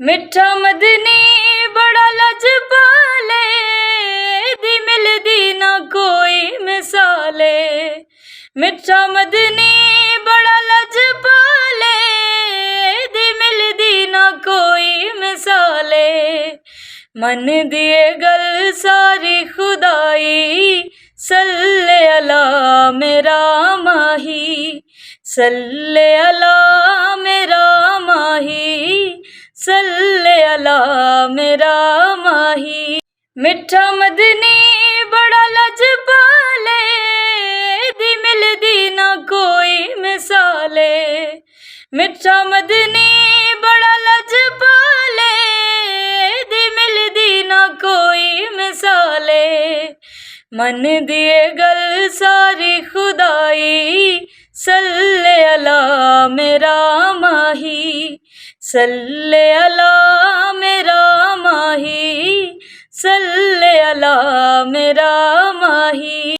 मिठा मदनी बड़ा लजपाले, दी मिलदी ना कोई मिसाले। मिठा मदनी बड़ा लजपाले, दी मिलदी ना कोई मिसाले। मन दिए गल सारी खुदाई, सल्ले अला मेरा माही, सल्ले अला मेरा माही, सल्ले अला मेरा माही। मिठा मदनी बड़ा लजपाले, दी मिलदी ना कोई मिसाले। मिठा मदनी बड़ा लजपाले, दी मिलदी ना कोई मिसाले। मन दिए गल सारी खुदाई, सल्ले अला मेरा माही, सल्ले अला मेरा माही, सल्ले अला मेरा